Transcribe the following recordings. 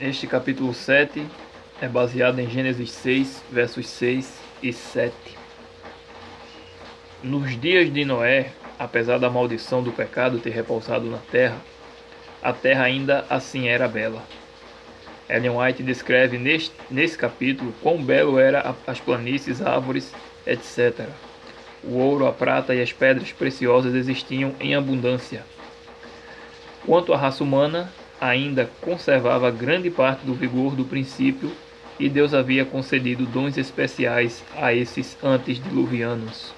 Este capítulo 7 é baseado em Gênesis 6, versos 6 e 7. Nos dias de Noé, apesar da maldição do pecado ter repousado na terra, a terra ainda assim era bela. Ellen White descreve nesse capítulo quão belo eram as planícies, árvores, etc. O ouro, a prata e as pedras preciosas existiam em abundância. Quanto à raça humana, ainda conservava grande parte do vigor do princípio, e Deus havia concedido dons especiais a esses antediluvianos.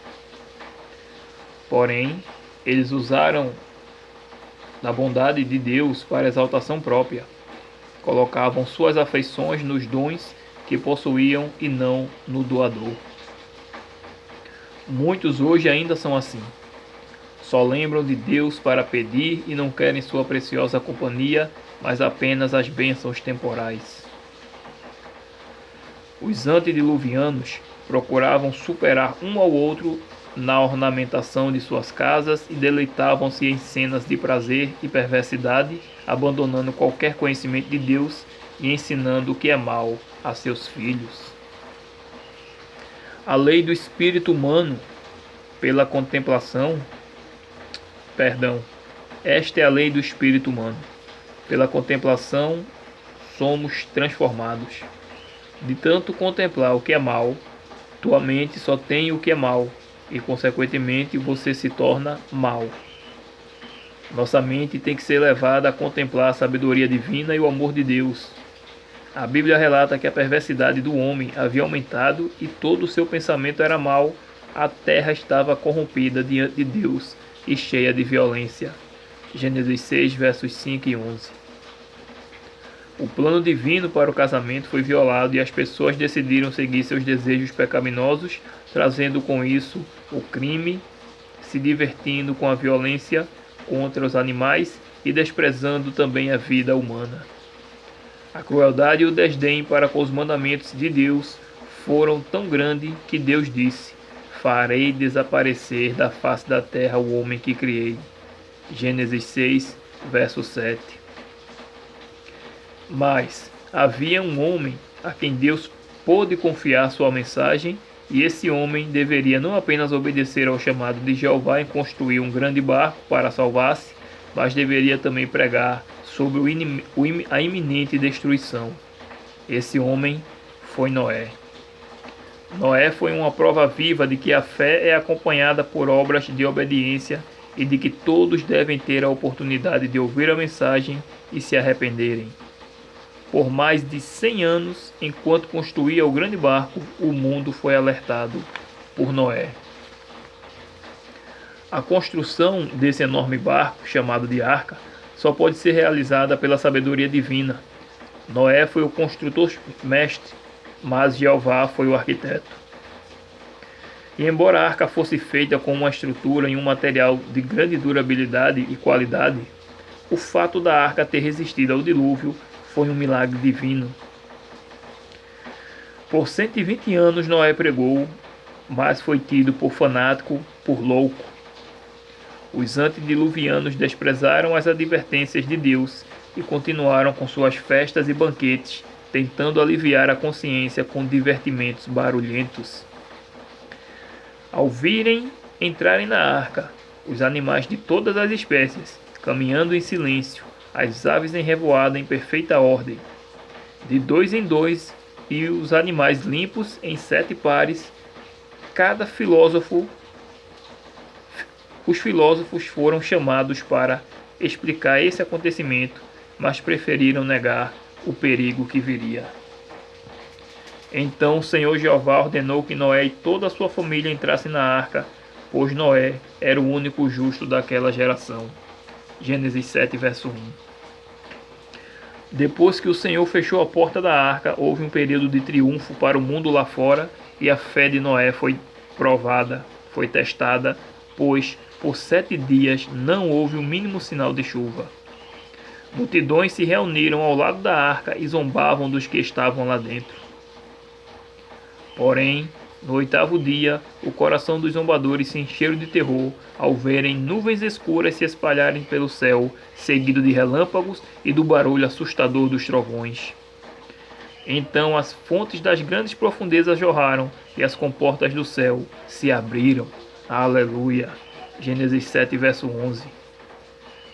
Porém, eles usaram da bondade de Deus para exaltação própria. Colocavam suas afeições nos dons que possuíam e não no doador. Muitos hoje ainda são assim. Só lembram de Deus para pedir e não querem sua preciosa companhia, mas apenas as bênçãos temporais. Os antediluvianos procuravam superar um ao outro na ornamentação de suas casas e deleitavam-se em cenas de prazer e perversidade, abandonando qualquer conhecimento de Deus e ensinando o que é mal a seus filhos. A lei do espírito humano pela contemplação, esta é a lei do espírito humano. Pela contemplação somos transformados. De tanto contemplar o que é mal, tua mente só tem o que é mal, e consequentemente você se torna mal. Nossa mente tem que ser levada a contemplar a sabedoria divina e o amor de Deus. A Bíblia relata que a perversidade do homem havia aumentado e todo o seu pensamento era mau. A terra estava corrompida diante de Deus e cheia de violência. Gênesis 6, versos 5 e 11. O plano divino para o casamento foi violado e as pessoas decidiram seguir seus desejos pecaminosos, trazendo com isso o crime, se divertindo com a violência contra os animais e desprezando também a vida humana. A crueldade e o desdém para com os mandamentos de Deus foram tão grandes que Deus disse: farei desaparecer da face da terra o homem que criei. Gênesis 6, verso 7. Mas havia um homem a quem Deus pôde confiar sua mensagem, e esse homem deveria não apenas obedecer ao chamado de Jeová em construir um grande barco para salvar-se, mas deveria também pregar sobre a iminente destruição. Esse homem foi Noé. Noé foi uma prova viva de que a fé é acompanhada por obras de obediência e de que todos devem ter a oportunidade de ouvir a mensagem e se arrependerem. Por mais de 100 anos, enquanto construía o grande barco, o mundo foi alertado por Noé. A construção desse enorme barco, chamado de arca, só pode ser realizada pela sabedoria divina. Noé foi o construtor mestre, mas Jeová foi o arquiteto. E embora a arca fosse feita com uma estrutura e um material de grande durabilidade e qualidade, o fato da arca ter resistido ao dilúvio foi um milagre divino. Por 120 anos Noé pregou, mas foi tido por fanático, por louco. Os antediluvianos desprezaram as advertências de Deus e continuaram com suas festas e banquetes, tentando aliviar a consciência com divertimentos barulhentos. Ao virem entrarem na arca, os animais de todas as espécies, caminhando em silêncio, as aves em revoada em perfeita ordem, de 2 em 2, e os animais limpos em 7 pares, os filósofos foram chamados para explicar esse acontecimento, mas preferiram negar o perigo que viria. Então o Senhor Jeová ordenou que Noé e toda a sua família entrassem na arca, pois Noé era o único justo daquela geração. Gênesis 7, verso 1. Depois que o Senhor fechou a porta da arca, houve um período de triunfo para o mundo lá fora, e a fé de Noé foi provada, foi testada, pois por 7 dias não houve o mínimo sinal de chuva. Multidões se reuniram ao lado da arca e zombavam dos que estavam lá dentro. Porém, No 8º dia, o coração dos zombadores se encheu de terror ao verem nuvens escuras se espalharem pelo céu, seguido de relâmpagos e do barulho assustador dos trovões. Então as fontes das grandes profundezas jorraram e as comportas do céu se abriram. Aleluia. Gênesis 7, verso 11.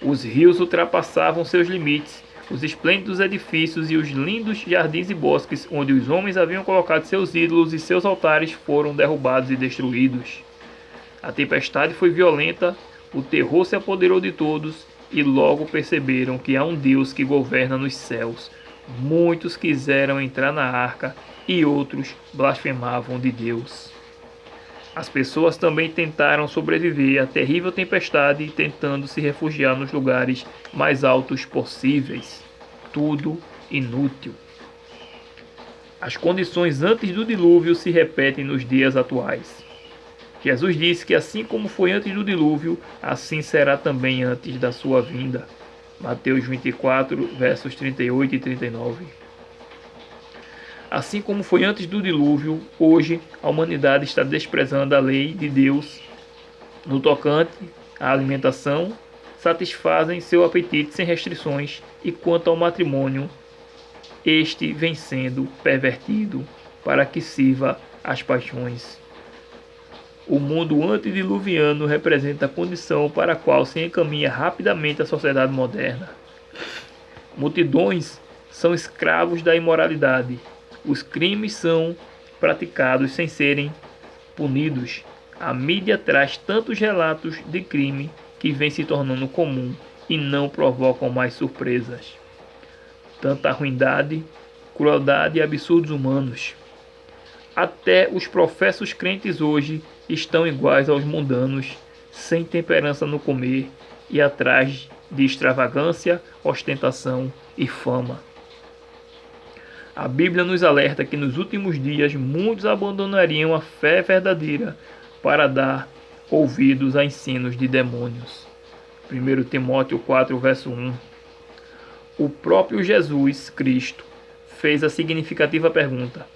Os rios ultrapassavam seus limites. Os esplêndidos edifícios e os lindos jardins e bosques onde os homens haviam colocado seus ídolos e seus altares foram derrubados e destruídos. A tempestade foi violenta, o terror se apoderou de todos e logo perceberam que há um Deus que governa nos céus. Muitos quiseram entrar na arca e outros blasfemavam de Deus. As pessoas também tentaram sobreviver à terrível tempestade, tentando se refugiar nos lugares mais altos possíveis. Tudo inútil. As condições antes do dilúvio se repetem nos dias atuais. Jesus disse que assim como foi antes do dilúvio, assim será também antes da sua vinda. Mateus 24, versos 38 e 39. Assim como foi antes do dilúvio, hoje a humanidade está desprezando a lei de Deus no tocante à alimentação, satisfazem seu apetite sem restrições e quanto ao matrimônio, este vem sendo pervertido para que sirva às paixões. O mundo antediluviano representa a condição para a qual se encaminha rapidamente a sociedade moderna. Multidões são escravos da imoralidade. Os crimes são praticados sem serem punidos. A mídia traz tantos relatos de crime que vem se tornando comum e não provocam mais surpresas. Tanta ruindade, crueldade e absurdos humanos. Até os professos crentes hoje estão iguais aos mundanos, sem temperança no comer e atrás de extravagância, ostentação e fama. A Bíblia nos alerta que nos últimos dias muitos abandonariam a fé verdadeira para dar ouvidos a ensinos de demônios. 1 Timóteo 4, verso 1. O próprio Jesus Cristo fez a significativa pergunta: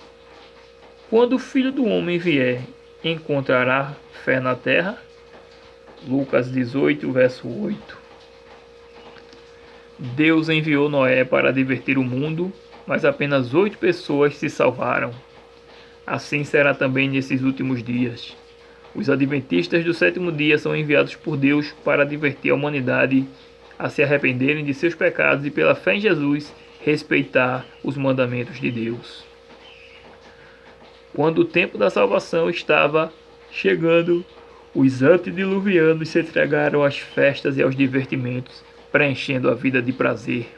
quando o Filho do Homem vier, encontrará fé na terra? Lucas 18, verso 8. Deus enviou Noé para divertir o mundo, mas apenas 8 pessoas se salvaram. Assim será também nesses últimos dias. Os adventistas do 7º dia são enviados por Deus para divertir a humanidade a se arrependerem de seus pecados e, pela fé em Jesus, respeitar os mandamentos de Deus. Quando o tempo da salvação estava chegando, os antediluvianos se entregaram às festas e aos divertimentos, preenchendo a vida de prazer.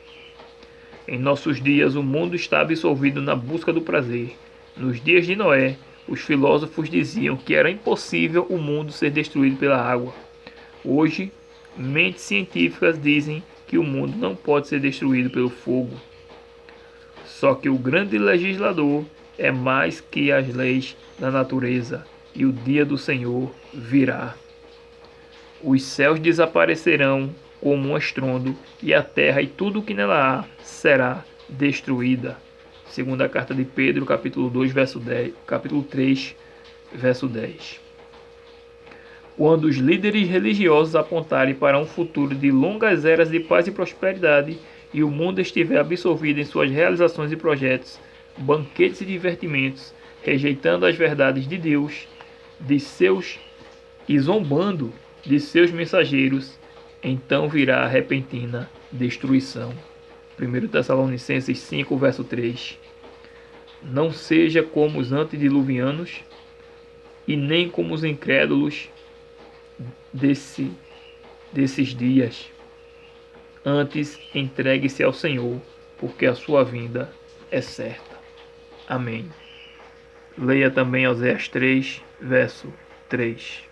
Em nossos dias, o mundo está absolvido na busca do prazer. Nos dias de Noé, os filósofos diziam que era impossível o mundo ser destruído pela água. Hoje, mentes científicas dizem que o mundo não pode ser destruído pelo fogo. Só que o grande legislador é mais que as leis da natureza, e o dia do Senhor virá. Os céus desaparecerão como um estrondo, e a terra e tudo o que nela há será destruída. Segunda carta de Pedro, capítulo 2, verso 10, capítulo 3, verso 10. Quando os líderes religiosos apontarem para um futuro de longas eras de paz e prosperidade, e o mundo estiver absorvido em suas realizações e projetos, banquetes e divertimentos, rejeitando as verdades de Deus, de seus e zombando de seus mensageiros, então virá a repentina destruição. 1 Tessalonicenses 5, verso 3. Não seja como os antediluvianos e nem como os incrédulos desses dias. Antes, entregue-se ao Senhor, porque a sua vinda é certa. Amém. Leia também Oséias 3, verso 3.